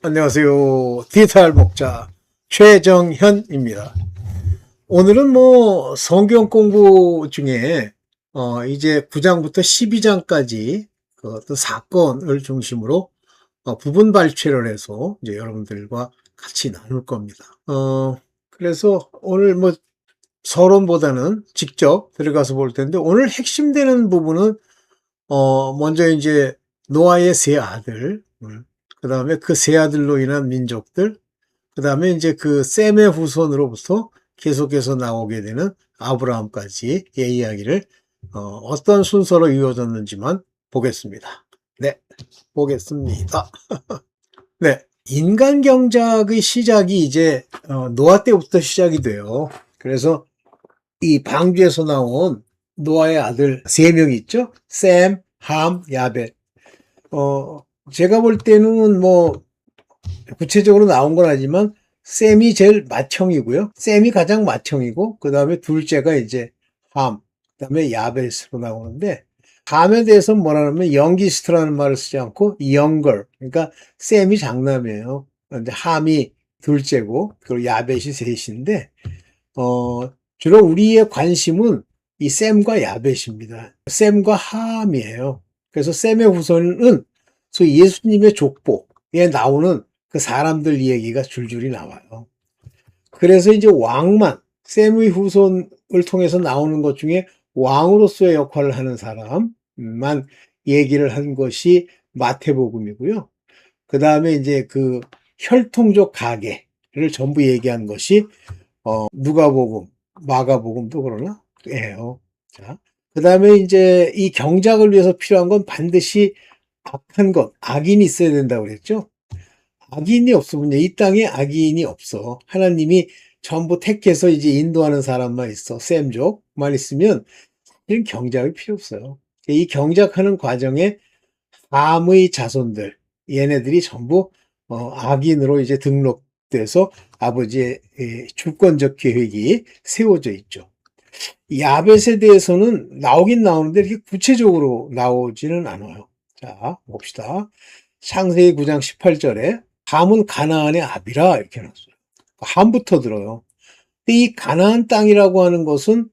안녕하세요. 디지털 목자 최정현입니다. 오늘은 성경 공부 중에 이제 9장부터 12장까지 그 어떤 사건을 중심으로 부분 발췌를 해서 이제 여러분들과 같이 나눌 겁니다. 그래서 오늘 서론보다는 직접 들어가서 볼 텐데, 오늘 핵심되는 부분은 먼저 이제 노아의 세 아들, 그 다음에 그 세 아들로 인한 민족들, 그 다음에 이제 그 셈의 후손으로부터 계속해서 나오게 되는 아브라함까지의 이야기를 어떤 순서로 이루어졌는지만 보겠습니다. 네, 보겠습니다. 네, 인간 경작의 시작이 이제 노아 때부터 시작이 돼요. 그래서 이 방주에서 나온 노아의 아들 세 명 있죠? 셈, 함, 야벳. 제가 볼 때는 구체적으로 나온 건 아니지만 셈이 제일 맏형이고요. 셈이 가장 맏형이고, 그 다음에 둘째가 이제 함, 그 다음에 야벳으로 나오는데, 함에 대해서 뭐라냐면 영기스트라는 말을 쓰지 않고 younger, 그러니까 셈이 장남이에요. 근데 함이 둘째고, 그리고 야벳이 셋인데, 주로 우리의 관심은 이 셈과 야벳입니다. 셈과 함이에요. 그래서 셈의 후손은 소위 예수님의 족보에 나오는 그 사람들 이야기가 줄줄이 나와요. 그래서 이제 왕만, 셈의 후손을 통해서 나오는 것 중에 왕으로서의 역할을 하는 사람만 얘기를 한 것이 마태복음이고요. 그 다음에 이제 그 혈통적 가계를 전부 얘기한 것이 누가복음, 마가복음도 그러나? 예요. 자, 그 다음에 이제 이 경작을 위해서 필요한 건 반드시 악한 것, 악인이 있어야 된다고 그랬죠? 악인이 없으면 이 땅에 악인이 없어. 하나님이 전부 택해서 이제 인도하는 사람만 있어. 셈족만 있으면 이런 경작이 필요 없어요. 이 경작하는 과정에 함의 자손들, 얘네들이 전부 악인으로 이제 등록돼서 아버지의 주권적 계획이 세워져 있죠. 야벳에 대해서는 나오긴 나오는데 이렇게 구체적으로 나오지는 않아요. 자, 봅시다. 창세기 9장 18절에 함은 가나안의 아비라 이렇게 해놨어요. 함부터 들어요. 근데 이 가나안 땅이라고 하는 것은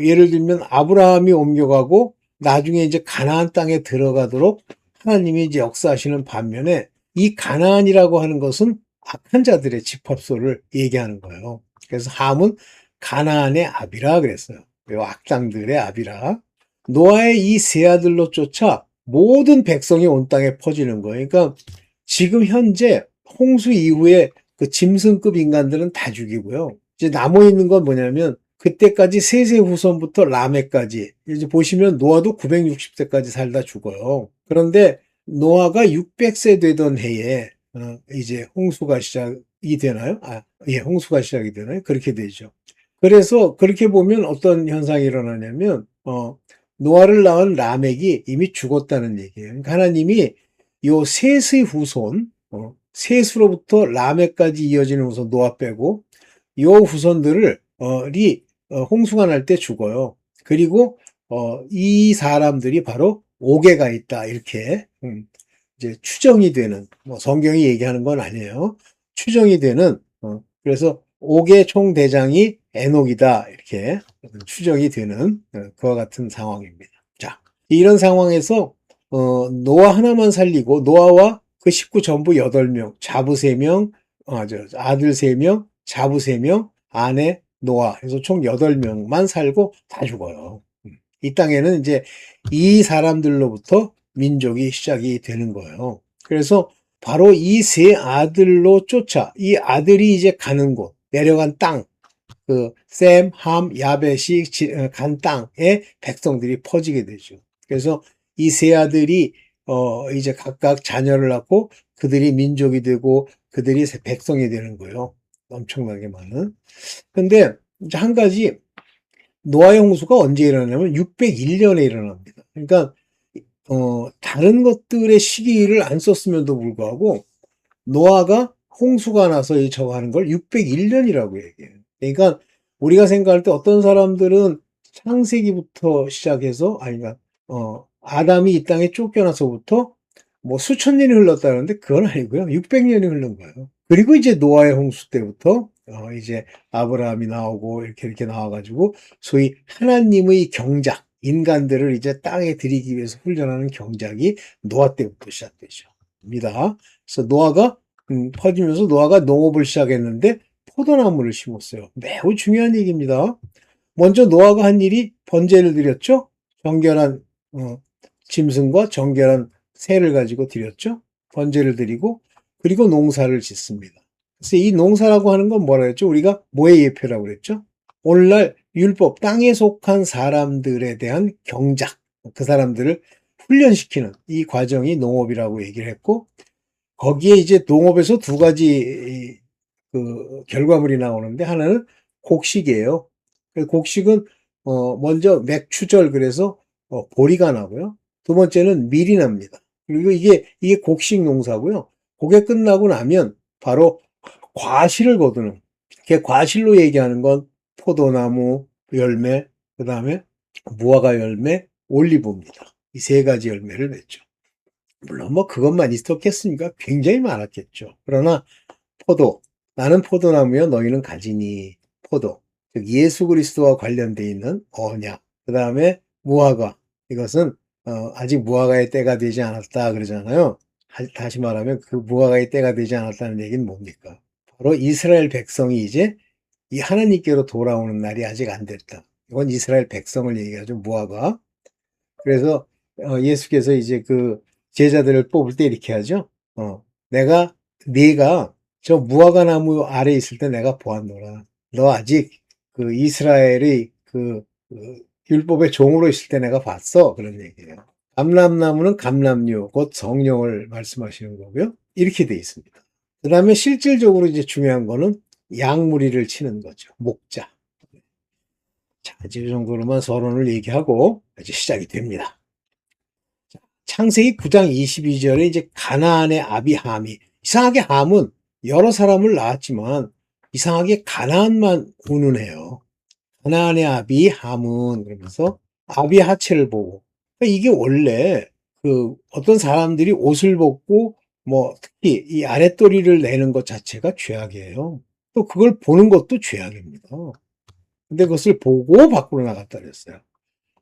예를 들면 아브라함이 옮겨가고 나중에 이제 가나안 땅에 들어가도록 하나님이 이제 역사하시는 반면에 이 가나안이라고 하는 것은 악한 자들의 집합소를 얘기하는 거예요. 그래서 함은 가나안의 아비라 그랬어요. 악당들의 아비라. 노아의 이 세 아들로 쫓아 모든 백성이 온 땅에 퍼지는 거예요. 그러니까 지금 현재 홍수 이후에 그 짐승급 인간들은 다 죽이고요. 이제 남아 있는 건 뭐냐면 그때까지 세세 후손부터 라멕까지 이제 보시면 노아도 960세까지 살다 죽어요. 그런데 노아가 600세 되던 해에 이제 홍수가 시작이 되나요? 예, 홍수가 시작이 되나요? 그렇게 되죠. 그래서 그렇게 보면 어떤 현상이 일어나냐면 노아를 낳은 라멕이 이미 죽었다는 얘기예요. 그러니까 하나님이 요 셋의 후손, 셋으로부터 라멕까지 이어지는 후손 노아 빼고 요 후손들을 홍수가 날 때 죽어요. 그리고 이 사람들이 바로 옥에가 있다 이렇게 이제 추정이 되는 성경이 얘기하는 건 아니에요. 추정이 되는 그래서 옥의 총대장이 에녹이다 이렇게 추정이 되는 그와 같은 상황입니다. 자, 이런 상황에서 노아 하나만 살리고 노아와 그 식구 전부 8명, 자부 3명, 아들 3명, 자부 3명, 아내 노아 해서 총 8명만 살고 다 죽어요. 이 땅에는 이제 이 사람들로부터 민족이 시작이 되는 거예요. 그래서 바로 이 세 아들로 쫓아 이 아들이 이제 가는 곳, 내려간 땅, 그 셈, 함, 야벳이 간 땅에 백성들이 퍼지게 되죠. 그래서 이 세 아들이 이제 각각 자녀를 낳고 그들이 민족이 되고 그들이 백성이 되는 거예요. 엄청나게 많은. 근데 이제 한 가지 노아의 홍수가 언제 일어나냐면 601년에 일어납니다. 그러니까 다른 것들의 시기를 안 썼음에도 불구하고 노아가 홍수가 나서 저거 하는 걸 601년이라고 얘기해요. 그러니까 우리가 생각할 때 어떤 사람들은 창세기부터 시작해서 아니가 아담이 이 땅에 쫓겨나서부터 뭐 수천 년이 흘렀다는데 그건 아니고요. 600년이 흐른 거예요. 그리고 이제 노아의 홍수 때부터 이제 아브라함이 나오고 이렇게 나와가지고 소위 하나님의 경작, 인간들을 이제 땅에 들이기 위해서 훈련하는 경작이 노아 때부터 시작되죠. 입니다. 그래서 노아가 퍼지면서 노아가 농업을 시작했는데 포도나무를 심었어요. 매우 중요한 얘기입니다. 먼저 노아가 한 일이 번제를 드렸죠. 정결한 짐승과 정결한 새를 가지고 드렸죠. 번제를 드리고 그리고 농사를 짓습니다. 그래서 이 농사라고 하는 건 뭐라 했죠? 우리가 뭐의 예표라고 그랬죠? 오늘날 율법, 땅에 속한 사람들에 대한 경작, 그 사람들을 훈련시키는 이 과정이 농업이라고 얘기를 했고, 거기에 이제 농업에서 두 가지 그 결과물이 나오는데, 하나는 곡식이에요. 곡식은 먼저 맥추절, 그래서 보리가 나고요. 두 번째는 밀이 납니다. 그리고 이게 곡식 농사고요. 그게 끝나고 나면 바로 과실을 거두는, 그게 과실로 얘기하는 건 포도나무 열매, 그 다음에 무화과 열매, 올리브입니다. 이 세 가지 열매를 맺죠. 물론 뭐 그것만 있었겠습니까? 굉장히 많았겠죠. 그러나 포도, 나는 포도나무여 너희는 가지니, 포도, 즉 예수 그리스도와 관련되어 있는 언약. 그 다음에 무화과, 이것은 아직 무화과의 때가 되지 않았다 그러잖아요. 다시 말하면 그 무화과의 때가 되지 않았다는 얘기는 뭡니까? 바로 이스라엘 백성이 이제 이 하나님께로 돌아오는 날이 아직 안 됐다. 이건 이스라엘 백성을 얘기하죠. 무화과. 그래서 예수께서 이제 그 제자들을 뽑을 때 이렇게 하죠. 네가 저 무화과 나무 아래 있을 때 내가 보았노라. 너 아직 그 이스라엘의 그 율법의 종으로 있을 때 내가 봤어. 그런 얘기예요. 감람나무는 감람류, 곧 성령을 말씀하시는 거고요. 이렇게 돼 있습니다. 그 다음에 실질적으로 이제 중요한 거는 양무리를 치는 거죠. 목자. 자, 이제 이 정도로만 서론을 얘기하고 이제 시작이 됩니다. 창세기 9장 22절에 이제 가나안의 아비 함이, 이상하게 함은 여러 사람을 낳았지만 이상하게 가나안만 운운해요. 가나안의 아비 함은, 그러면서 아비 하체를 보고, 그러니까 이게 원래 그 어떤 사람들이 옷을 벗고 뭐 특히 이 아랫도리를 내는 것 자체가 죄악이에요. 또 그걸 보는 것도 죄악입니다. 근데 그것을 보고 밖으로 나갔다 그랬어요.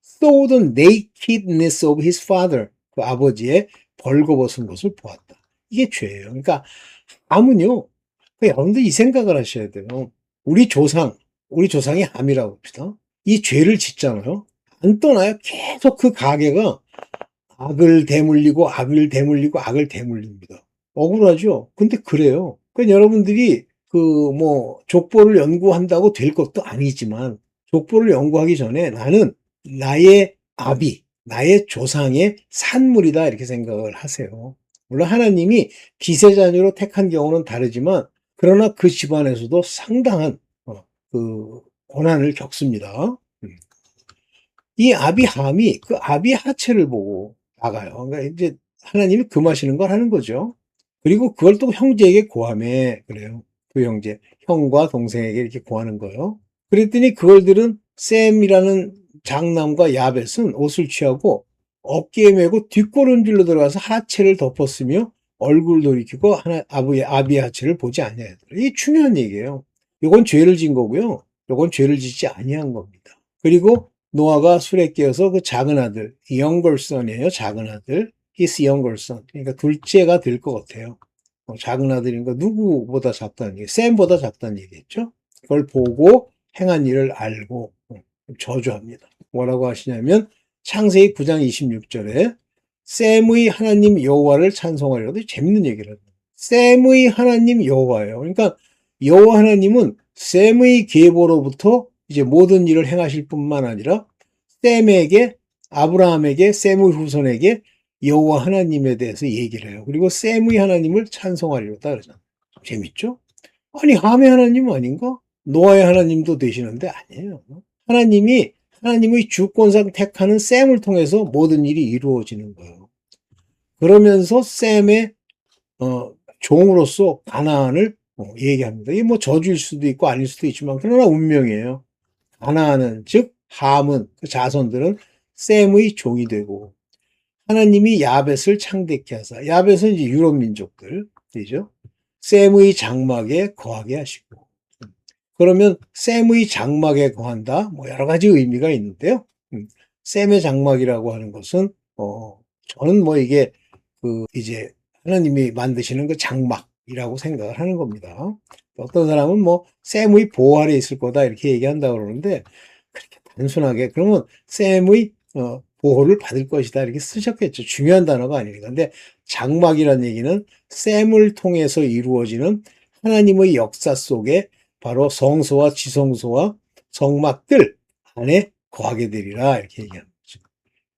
Saw the nakedness of his father. 그 아버지의 벌거벗은 것을 보았다. 이게 죄예요. 그러니까 함은요. 여러분들 이 생각을 하셔야 돼요. 우리 조상이 함이라고 봅시다. 이 죄를 짓잖아요. 안 떠나요. 계속 그 가게가 악을 대물리고 악을 대물리고 악을 대물립니다. 억울하죠? 근데 그래요. 그러니까 여러분들이 그 뭐 족보를 연구한다고 될 것도 아니지만 족보를 연구하기 전에 나는 나의 아비, 나의 조상의 산물이다 이렇게 생각을 하세요. 물론 하나님이 기세자녀로 택한 경우는 다르지만 그러나 그 집안에서도 상당한 그 고난을 겪습니다. 이 아비함이 그 아비 하체를 보고 나가요. 그러니까 이제 하나님이 금하시는 걸 하는 거죠. 그리고 그걸 또 형제에게 고하매 그래요. 두 형제, 형과 동생에게 이렇게 고하는 거예요. 그랬더니 그걸들은 셈이라는 장남과 야벳은 옷을 취하고 어깨에 메고 뒷걸음질로 들어가서 하체를 덮었으며 얼굴 돌이키고 아비의 하체를 보지 아니하였더라. 이게 중요한 얘기예요. 이건 죄를 진 거고요. 이건 죄를 짓지 아니한 겁니다. 그리고 노아가 술에 깨어서 그 작은 아들, younger son이에요. 작은 아들, his younger son. 그러니까 둘째가 될 것 같아요. 작은 아들인가 누구보다 작다는 얘기, 샘보다 작다는 얘기겠죠. 그걸 보고 행한 일을 알고 저주합니다. 뭐라고 하시냐면 창세기 9장 26절에 셈의 하나님 여호와를 찬송하려고. 재밌는 얘기를 합니다. 셈의 하나님 여호와예요. 그러니까 여호와 하나님은 셈의 계보로부터 이제 모든 일을 행하실 뿐만 아니라 셈에게, 아브라함에게, 셈의 후손에게 여호와 하나님에 대해서 얘기를 해요. 그리고 셈의 하나님을 찬송하리로다 그러잖아요. 재밌죠? 아니 함의 하나님 아닌가? 노아의 하나님도 되시는데 아니에요. 하나님의 주권상 택하는 셈을 통해서 모든 일이 이루어지는 거예요. 그러면서 셈의 종으로서 가나안을 얘기합니다. 이게 뭐 저주일 수도 있고 아닐 수도 있지만 그러나 운명이에요. 가나안은 즉 함은 그 자손들은 셈의 종이 되고 하나님이 야벳을 창대케 하사, 야벳은 이제 유럽 민족들이죠. 셈의 장막에 거하게 하시고. 그러면 셈의 장막에 거한다, 뭐 여러 가지 의미가 있는데요. 셈의 장막이라고 하는 것은 저는 뭐 이게 이제 하나님이 만드시는 그 장막이라고 생각을 하는 겁니다. 어떤 사람은 뭐 셈의 보호 아래 있을 거다 이렇게 얘기한다 그러는데, 그렇게 단순하게 그러면 셈의 보호를 받을 것이다 이렇게 쓰셨겠죠. 중요한 단어가 아니니까. 근데 장막이라는 얘기는 셈을 통해서 이루어지는 하나님의 역사 속에 바로 성소와 지성소와 성막들 안에 거하게 되리라 이렇게 얘기하는 거죠.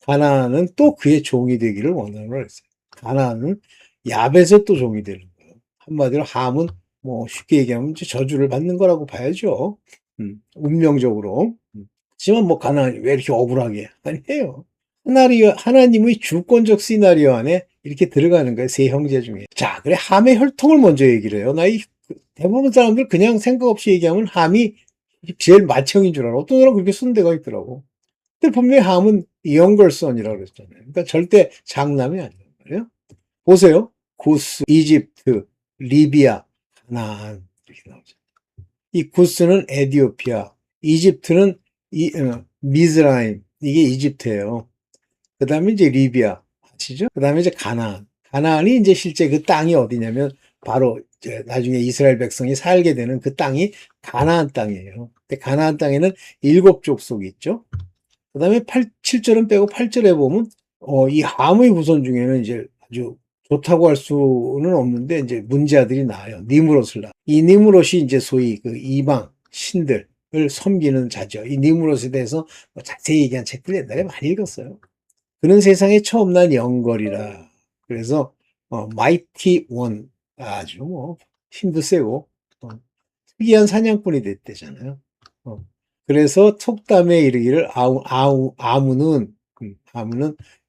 가나안은 또 그의 종이 되기를 원하는 걸 했어요. 가나안은 야벳의 또 종이 되는 거예요. 한마디로 함은 뭐 쉽게 얘기하면 저주를 받는 거라고 봐야죠. 운명적으로. 하지만 뭐 가나안이 왜 이렇게 억울하게 아니에요. 하나님의 주권적 시나리오 안에 이렇게 들어가는 거예요. 세 형제 중에. 자, 그래 함의 혈통을 먼저 얘기를 해요. 대부분 사람들 그냥 생각 없이 얘기하면 함이 제일 맏형인 줄 알아. 어떤 사람 그렇게 쓴 데가 있더라고. 근데 분명히 함은 younger son이라고 그랬잖아요. 그러니까 절대 장남이 아니란 말이에요. 보세요. 구스, 이집트, 리비아, 가나안 이렇게 나오죠. 이 구스는 에디오피아, 이집트는 미즈라임, 이게 이집트예요. 그 다음에 이제 리비아, 아시죠? 그 다음에 이제 가나안. 가나안이 이제 실제 그 땅이 어디냐면 바로 이제 나중에 이스라엘 백성이 살게 되는 그 땅이 가나안 땅이에요. 근데 가나안 땅에는 7족속이 있죠. 그 다음에 7절은 빼고 8절에 보면, 이 함의 후손 중에는 이제 아주 좋다고 할 수는 없는데, 이제 문제아들이 나와요. 니므롯을 낳아. 이 니므롯이 이제 소위 그 이방 신들을 섬기는 자죠. 이 니므롯에 대해서 뭐 자세히 얘기한 책들 옛날에 많이 읽었어요. 그는 세상에 처음 난 영걸이라. 그래서, 마이티 원. 아주 뭐, 힘도 세고, 특이한 사냥꾼이 됐대잖아요. 그래서 톡담에 이르기를 아무는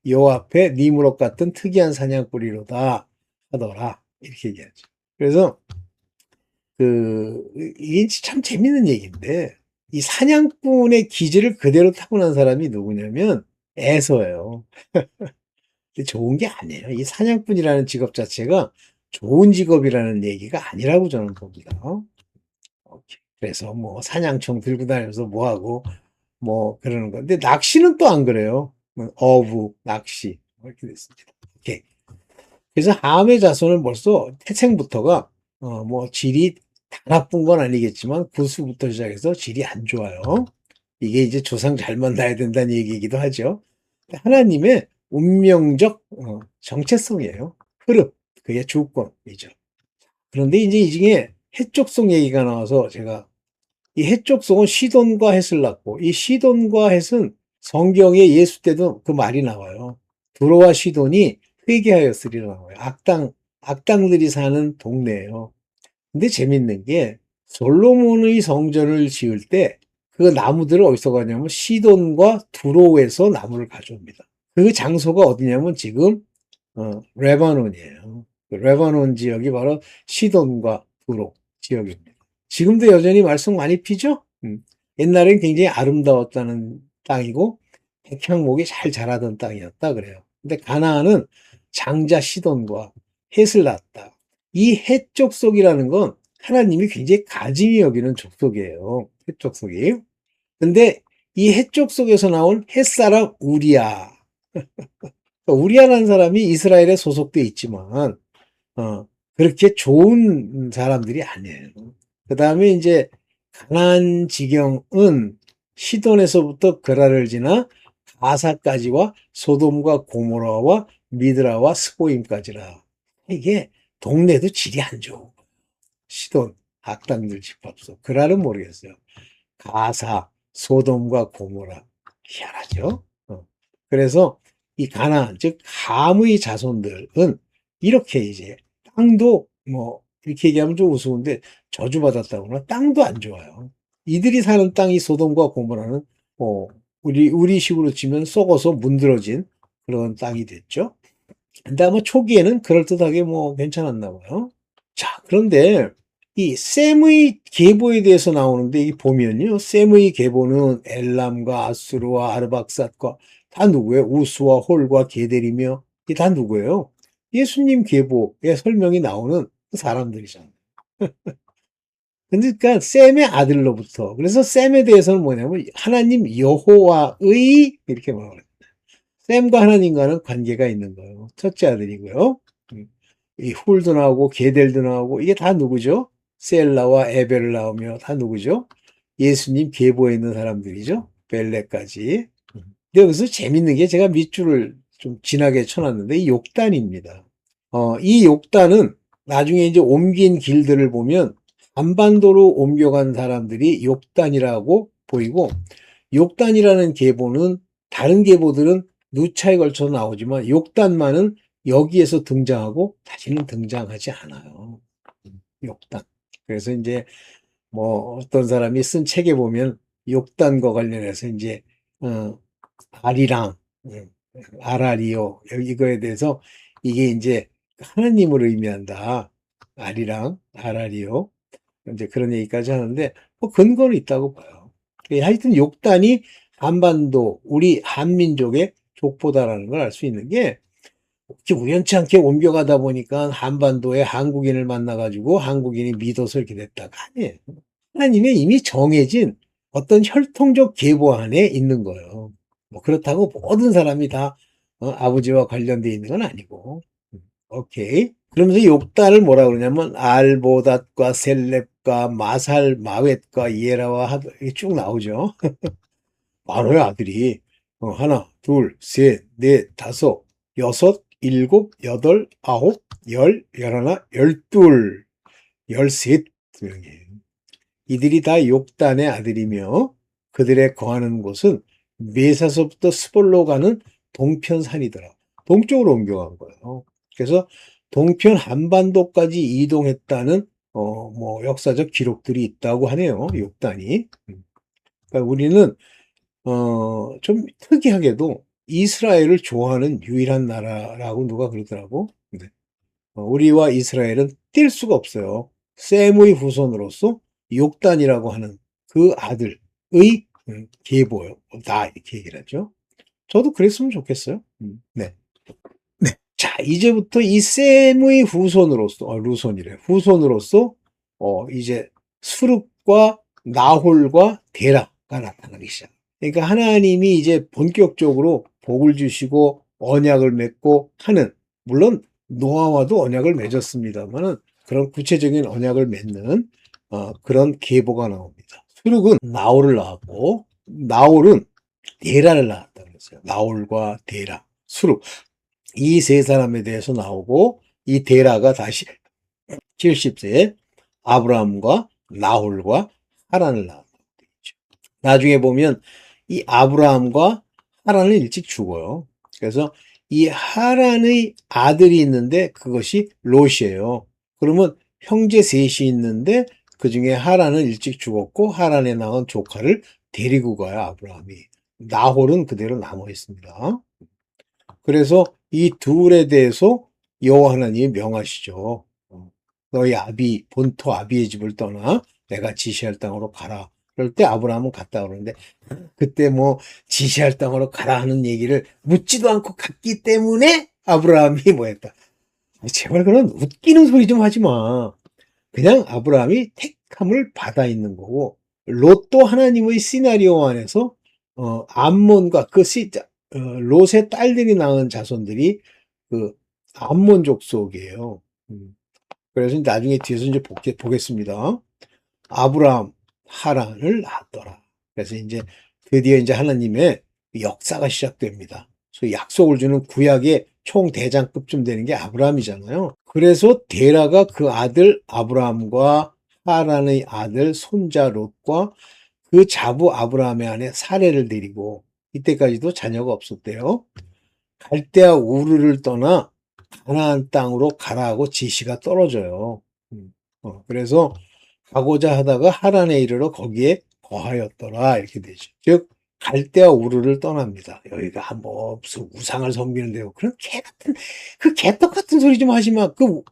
여호와 앞에 니므롯 같은 특이한 사냥꾼이로다 하더라 이렇게 얘기하죠. 그래서 이게 참 재밌는 얘기인데, 이 사냥꾼의 기질을 그대로 타고난 사람이 누구냐면 에서예요. 근데 좋은 게 아니에요. 이 사냥꾼이라는 직업 자체가 좋은 직업이라는 얘기가 아니라고 저는 봅니다. 그래서 뭐 사냥총 들고 다니면서 뭐하고 뭐 그러는 건데, 낚시는 또 안 그래요. 어부, 낚시 이렇게 됐습니다. 오케이. 그래서 함의 자손은 벌써 태생부터가 뭐 질이 다 나쁜 건 아니겠지만 구수부터 시작해서 질이 안 좋아요. 이게 이제 조상 잘 만나야 된다는 얘기이기도 하죠. 하나님의 운명적 정체성이에요. 흐름, 그게 주권이죠. 그런데 이제 이 중에 해족속 얘기가 나와서 제가, 이 헷족속은 시돈과 헷을 낳고, 이 시돈과 헷은 성경에 예수 때도 그 말이 나와요. 두로와 시돈이 회개하였으리라 나와요. 악당들이 사는 동네예요. 근데 재밌는 게 솔로몬의 성전을 지을 때 그 나무들을 어디서 가냐면 시돈과 두로에서 나무를 가져옵니다. 그 장소가 어디냐면 지금 레바논이에요. 그 레바논 지역이 바로 시돈과 두로 지역입니다. 지금도 여전히 말썽 많이 피죠? 옛날엔 굉장히 아름다웠다는 땅이고 백향목이 잘 자라던 땅이었다 그래요. 근데 가나안은 장자 시돈과 헷을 낳았다. 이 헷 족속이라는 건 하나님이 굉장히 가증히 여기는 족속이에요. 헷 족속이. 근데 이 헷 족속에서 나온 헷사람 우리야. 우리야라는 사람이 이스라엘에 소속돼 있지만 그렇게 좋은 사람들이 아니에요. 그 다음에 이제 가나안 지경은 시돈에서부터 그라를 지나 가사까지와 소돔과 고모라와 미드라와 스보임까지라. 이게 동네도 질이 안 좋고, 시돈 악당들 집합소. 그라는 모르겠어요. 가사, 소돔과 고모라. 희한하죠. 그래서 이 가나안, 즉 함의 자손들은 이렇게 이제 땅도 뭐 이렇게 얘기하면 좀 우스운데 저주받았다거나 땅도 안 좋아요. 이들이 사는 땅이 소돔과 고모라는 우리 식으로 치면 썩어서 문드러진 그런 땅이 됐죠. 근데 아마 초기에는 그럴듯하게 뭐 괜찮았나 봐요. 자, 그런데 이 셈의 계보에 대해서 나오는데 이 보면요. 셈의 계보는 엘람과 아수르와 아르박삿과 다 누구예요? 우스와 홀과 게델이며 이게 다 누구예요? 예수님 계보의 설명이 나오는 사람들이잖아요. 그러니까 셈의 아들로부터. 그래서 셈에 대해서는 뭐냐면 하나님 여호와의 이렇게 말해요. 셈과 하나님과는 관계가 있는 거예요. 첫째 아들이고요. 이 훌도 나오고 게델도 나오고 이게 다 누구죠? 셀라와 에벨을 나오며 다 누구죠? 예수님 계보에 있는 사람들이죠. 벨레까지. 근데 여기서 재밌는 게 제가 밑줄을 좀 진하게 쳐놨는데 이 욕단입니다. 이 욕단은 나중에 이제 옮긴 길들을 보면 한반도로 옮겨간 사람들이 욕단이라고 보이고 욕단이라는 계보는 다른 계보들은 누차에 걸쳐 나오지만 욕단만은 여기에서 등장하고 다시는 등장하지 않아요. 욕단. 그래서 이제 뭐 어떤 사람이 쓴 책에 보면 욕단과 관련해서 이제 아리랑, 아라리오 이거에 대해서 이게 이제 하나님을 의미한다. 아리랑, 아라리오 이제 그런 얘기까지 하는데 뭐 근거는 있다고 봐요. 하여튼 욕단이 한반도 우리 한민족의 족보다라는 걸 알 수 있는 게 우연치 않게 옮겨가다 보니까 한반도에 한국인을 만나가지고 한국인이 믿어서 이렇게 됐다가 아니에요. 하나님의 이미 정해진 어떤 혈통적 계보 안에 있는 거예요. 뭐 그렇다고 모든 사람이 다 아버지와 관련되어 있는 건 아니고. 오케이. 그러면서 욕단을 뭐라 그러냐면 알보닷과 셀렙과 마살, 마웻과 이에라와 이게 쭉 나오죠. 많아요 아들이. 하나, 둘, 셋, 넷, 다섯, 여섯, 일곱, 여덟, 아홉, 열, 열하나, 열둘, 열셋 명이에요. 이들이 다 욕단의 아들이며 그들의 거하는 곳은 메사서부터 스볼로 가는 동편산이더라. 동쪽으로 옮겨간 거예요. 그래서 동편 한반도까지 이동했다는 뭐 역사적 기록들이 있다고 하네요. 욕단이. 그러니까 우리는 좀 특이하게도 이스라엘을 좋아하는 유일한 나라라고 누가 그러더라고. 네. 우리와 이스라엘은 뛸 수가 없어요. 셈의 후손으로서 욕단이라고 하는 그 아들의 계보요. 나 이렇게 얘기를 하죠. 저도 그랬으면 좋겠어요. 네. 네. 자, 이제부터 이 셈의 후손으로서, 루손이래. 후손으로서, 이제 수룹과 나홀과 데라가 나타나기 시작. 그러니까 하나님이 이제 본격적으로 복을 주시고 언약을 맺고 하는, 물론 노아와도 언약을 맺었습니다만은 그런 구체적인 언약을 맺는 그런 계보가 나옵니다. 수룩은 나홀을 낳았고 나홀은 데라를 낳았다 그랬어요. 나홀과 데라, 수룩 이 세 사람에 대해서 나오고 이 데라가 다시 70세에 아브라함과 나홀과 하란을 낳았다고 되죠. 나중에 보면 이 아브라함과 하란은 일찍 죽어요. 그래서 이 하란의 아들이 있는데 그것이 롯이에요. 그러면 형제 셋이 있는데 그 중에 하란은 일찍 죽었고 하란에 낳은 조카를 데리고 가요, 아브라함이. 나홀은 그대로 남아 있습니다. 그래서 이 둘에 대해서 여호와 하나님이 명하시죠. 너희 아비 본토 아비의 집을 떠나 내가 지시할 땅으로 가라. 그럴 때 아브라함은 갔다 그러는데 그때 뭐 지시할 땅으로 가라 하는 얘기를 묻지도 않고 갔기 때문에 아브라함이 뭐 했다. 제발 그런 웃기는 소리 좀 하지 마. 그냥 아브라함이 택함을 받아 있는 거고 롯도 하나님의 시나리오 안에서 암몬과 롯의 딸들이 낳은 자손들이 그 암몬족 속이에요. 그래서 나중에 뒤에서 이제 보겠습니다. 아브라함, 하란을 낳았더라. 그래서 이제 드디어 이제 하나님의 역사가 시작됩니다. 그래서 약속을 주는 구약의 총대장급쯤 되는 게 아브라함이잖아요. 그래서 데라가 그 아들 아브라함과 하란의 아들 손자 롯과 그 자부 아브라함의 아내 사레를 데리고 이때까지도 자녀가 없었대요. 갈대아 우르를 떠나 가나안 땅으로 가라고 지시가 떨어져요. 그래서 가고자 하다가 하란에 이르러 거기에 거하였더라 이렇게 되죠. 즉 갈대아 우르를 떠납니다. 여기가 뭐 무슨 우상을 섬기는 데고 그런 그 개떡 같은 소리 좀 하지 마. 이거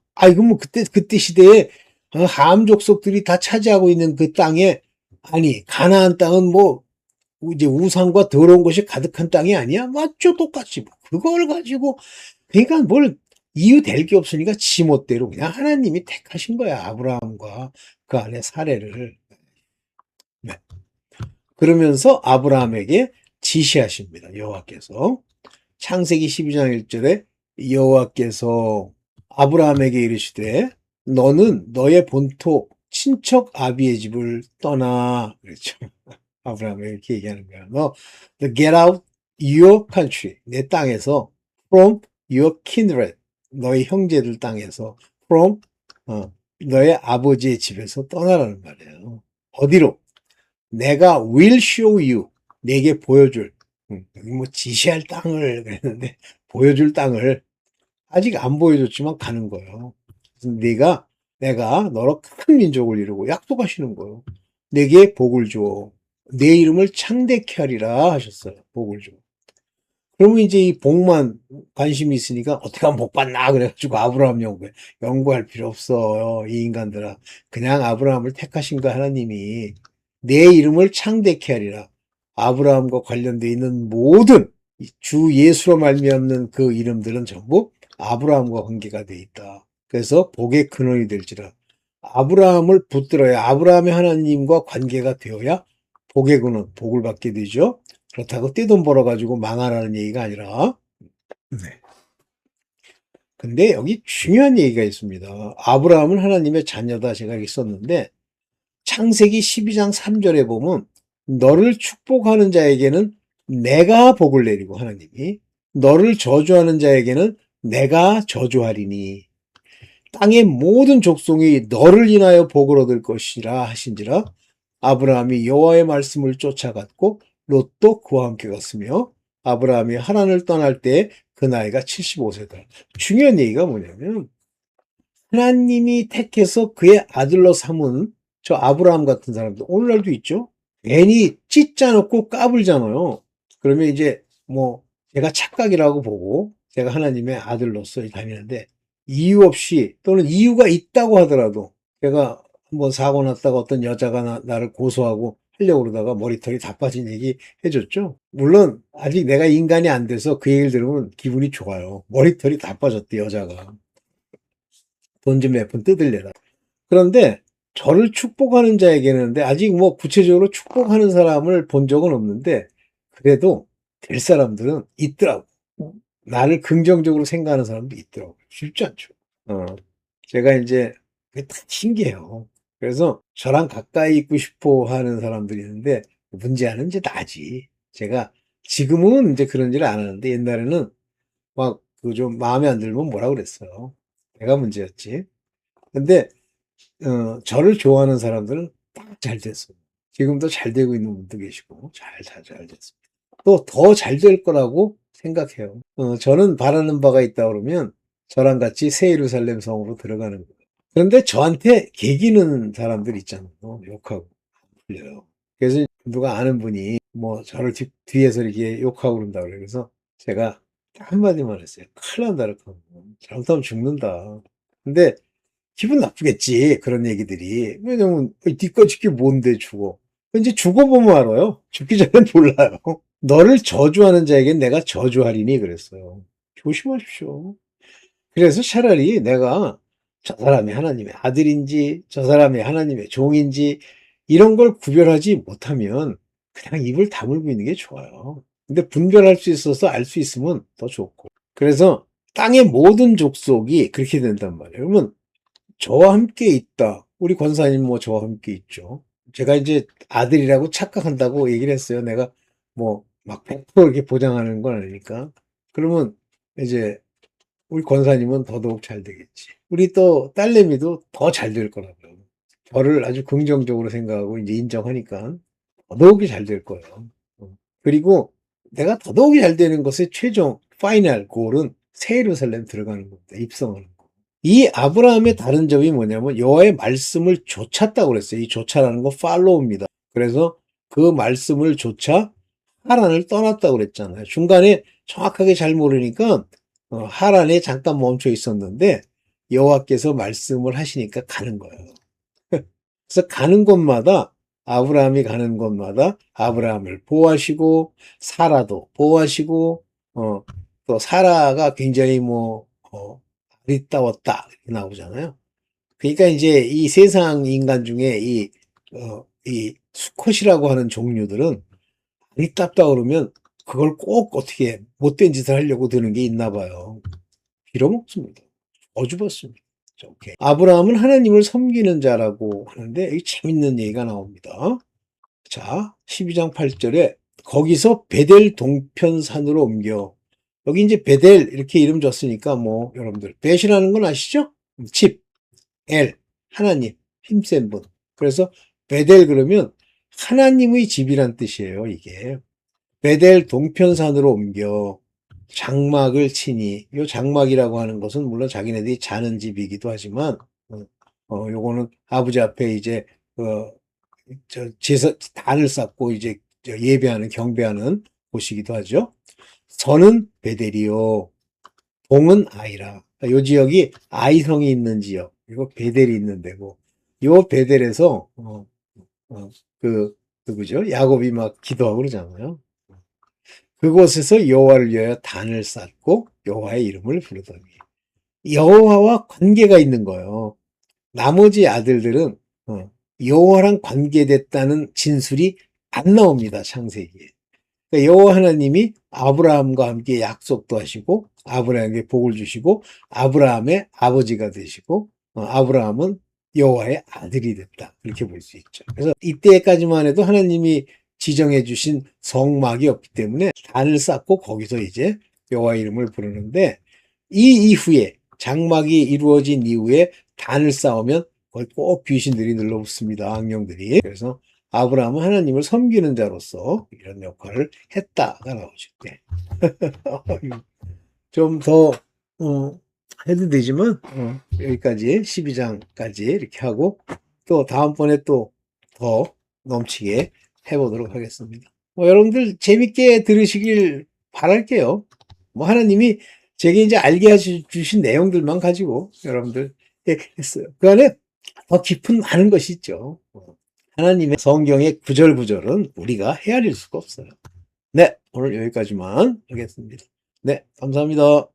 뭐 그때 시대에 함 족속들이 다 차지하고 있는 그 땅에 아니 가나안 땅은 뭐 이제 우상과 더러운 것이 가득한 땅이 아니야? 맞죠? 똑같이. 그걸 가지고, 그러니까 뭘 이유 될 게 없으니까 지멋대로 그냥 하나님이 택하신 거야. 아브라함과 그 안에 사례를. 네. 그러면서 아브라함에게 지시하십니다. 여호와께서. 창세기 12장 1절에 여호와께서 아브라함에게 이르시되 너는 너의 본토 친척 아비의 집을 떠나 그랬죠. 아브라함에게 이렇게 얘기하는 거야. 너 get out your country 내 땅에서 from your kindred 너의 형제들 땅에서 from 너의 아버지의 집에서 떠나라는 말이에요. 어디로? 내가 will show you 내게 보여줄 여기 뭐 지시할 땅을 그랬는데 보여줄 땅을 아직 안 보여줬지만 가는 거예요. 그래서 내가 너로 큰 민족을 이루고 약속하시는 거예요. 내게 복을 줘. 내 이름을 창대케 하리라 하셨어요. 복을 줘. 그러면 이제 이 복만 관심이 있으니까 어떻게 하면 복 받나 그래가지고 아브라함 연구할 필요 없어요. 이 인간들아. 그냥 아브라함을 택하신 거 하나님이 내 이름을 창대케 하리라. 아브라함과 관련되어 있는 모든 주 예수로 말미암는 그 이름들은 전부 아브라함과 관계가 되어 있다. 그래서 복의 근원이 될지라. 아브라함을 붙들어야 아브라함의 하나님과 관계가 되어야 복의 근원, 복을 받게 되죠. 그렇다고 떼돈 벌어가지고 망하라는 얘기가 아니라. 네. 근데 여기 중요한 얘기가 있습니다. 아브라함은 하나님의 자녀다 제가 여기 썼는데 창세기 12장 3절에 보면 너를 축복하는 자에게는 내가 복을 내리고 하나님이 너를 저주하는 자에게는 내가 저주하리니 땅의 모든 족속이 너를 인하여 복을 얻을 것이라 하신지라 아브라함이 여호와의 말씀을 쫓아갔고 롯도 그와 함께 갔으며 아브라함이 하란을 떠날 때 그 나이가 75세다. 중요한 얘기가 뭐냐면 하나님이 택해서 그의 아들로 삼은 저 아브라함 같은 사람들 오늘날도 있죠. 괜히 찢자놓고 까불잖아요. 그러면 이제 뭐 제가 착각이라고 보고 제가 하나님의 아들로서 다니는데 이유 없이 또는 이유가 있다고 하더라도 제가 한번 사고 났다가 어떤 여자가 나를 고소하고 하려고 그러다가 머리털이 다 빠진 얘기 해줬죠. 물론 아직 내가 인간이 안 돼서 그 얘기를 들으면 기분이 좋아요. 머리털이 다 빠졌대 여자가. 돈 좀 몇 푼 뜯으려라. 그런데 저를 축복하는 자에게는 아직 뭐 구체적으로 축복하는 사람을 본 적은 없는데 그래도 될 사람들은 있더라고. 나를 긍정적으로 생각하는 사람도 있더라고. 쉽지 않죠. 제가 이제 그게 다 신기해요. 그래서 저랑 가까이 있고 싶어 하는 사람들이 있는데 문제는 이제 나지. 제가 지금은 이제 그런 일을 안 하는데 옛날에는 막 그 좀 마음에 안 들면 뭐라 그랬어요. 내가 문제였지. 근데 저를 좋아하는 사람들은 딱 잘 됐어요. 지금도 잘 되고 있는 분도 계시고 잘 됐습니다. 또 더 잘 될 거라고 생각해요. 저는 바라는 바가 있다 그러면 저랑 같이 새 예루살렘 성으로 들어가는 거예요. 그런데 저한테 개기는 사람들 있잖아요. 욕하고 풀려요. 그래서 누가 아는 분이 뭐 저를 뒤에서 이렇게 욕하고 그런다 그래요. 그래서 제가 한마디만 했어요. 큰일 난다. 잘못하면 죽는다. 근데 기분 나쁘겠지. 그런 얘기들이. 왜냐면 니꺼 죽기 뭔데 죽어. 이제 죽어보면 알아요. 죽기 전엔 몰라요. 너를 저주하는 자에겐 내가 저주하리니 그랬어요. 조심하십시오. 그래서 차라리 내가 저 사람이 하나님의 아들인지 저 사람이 하나님의 종인지 이런 걸 구별하지 못하면 그냥 입을 다물고 있는 게 좋아요. 근데 분별할 수 있어서 알 수 있으면 더 좋고. 그래서 땅의 모든 족속이 그렇게 된단 말이에요. 그러면 저와 함께 있다. 우리 권사님 뭐 저와 함께 있죠. 제가 이제 아들이라고 착각한다고 얘기를 했어요. 내가 뭐 막 100% 이렇게 보장하는 건 아니니까. 그러면 이제 우리 권사님은 더더욱 잘 되겠지. 우리 또 딸내미도 더 잘 될 거라고요. 저를 아주 긍정적으로 생각하고 이제 인정하니까 더더욱이 잘 될 거예요. 그리고 내가 더더욱이 잘 되는 것의 최종 파이널 골은 새 예루살렘 들어가는 겁니다. 입성하는 거. 이 아브라함의 다른 점이 뭐냐면 여호와의 말씀을 좇았다고 그랬어요. 이 좇아라는 거 팔로우입니다. 그래서 그 말씀을 좇아 하란을 떠났다고 그랬잖아요. 중간에 정확하게 잘 모르니까 하란에 잠깐 멈춰 있었는데 여호와께서 말씀을 하시니까 가는 거예요. 그래서 가는 곳마다 아브라함이 가는 곳마다 아브라함을 보호하시고 사라도 보호하시고 또 사라가 굉장히 아리따웠다 이렇게 나오잖아요. 그러니까 이제 이 세상 인간 중에 이 수컷이라고 하는 종류들은 아리따다 그러면 그걸 꼭 어떻게 못된 짓을 하려고 드는 게 있나 봐요. 빌어먹습니다. 어죽었습니다. 오케이. 아브라함은 하나님을 섬기는 자라고 하는데 이 재밌는 얘기가 나옵니다. 자, 12장 8절에 거기서 베델 동편산으로 옮겨. 여기 이제 베델 이렇게 이름 줬으니까 여러분들 벳이라는 건 아시죠? 집, 엘, 하나님, 힘센 분. 그래서 베델 그러면 하나님의 집이란 뜻이에요, 이게. 베델 동편산으로 옮겨 장막을 치니, 요 장막이라고 하는 것은 물론 자기네들이 자는 집이기도 하지만, 요거는 아버지 앞에 이제, 단을 쌓고 이제 예배하는, 경배하는 곳이기도 하죠. 선은 베델이요. 동은 아이라. 요 지역이 아이성이 있는 지역, 그리고 베델이 있는 데고, 요 베델에서, 누구죠? 야곱이 막 기도하고 그러잖아요. 그곳에서 여호와를 위하여 단을 쌓고 여호와의 이름을 부르더니 여호와와 관계가 있는 거예요. 나머지 아들들은 여호와랑 관계됐다는 진술이 안 나옵니다. 창세기에. 그러니까 여호와 하나님이 아브라함과 함께 약속도 하시고 아브라함에게 복을 주시고 아브라함의 아버지가 되시고 아브라함은 여호와의 아들이 됐다. 그렇게 볼 수 있죠. 그래서 이때까지만 해도 하나님이 지정해 주신 성막이 없기 때문에 단을 쌓고 거기서 이제 여호와 이름을 부르는데 이 이후에 장막이 이루어진 이후에 단을 쌓으면 거기 꼭 귀신들이 눌러붙습니다. 악령들이. 그래서 아브라함은 하나님을 섬기는 자로서 이런 역할을 했다가 나오죠. 네. 좀 더 해도 되지만 여기까지 12장까지 이렇게 하고 또 다음번에 또 더 넘치게 해보도록 하겠습니다. 여러분들 재밌게 들으시길 바랄게요. 하나님이 제게 이제 알게 해주신 내용들만 가지고 여러분들 했어요. 그 안에 더 깊은 많은 것이 있죠. 하나님의 성경의 구절구절은 우리가 헤아릴 수가 없어요. 네, 오늘 여기까지만 하겠습니다. 네, 감사합니다.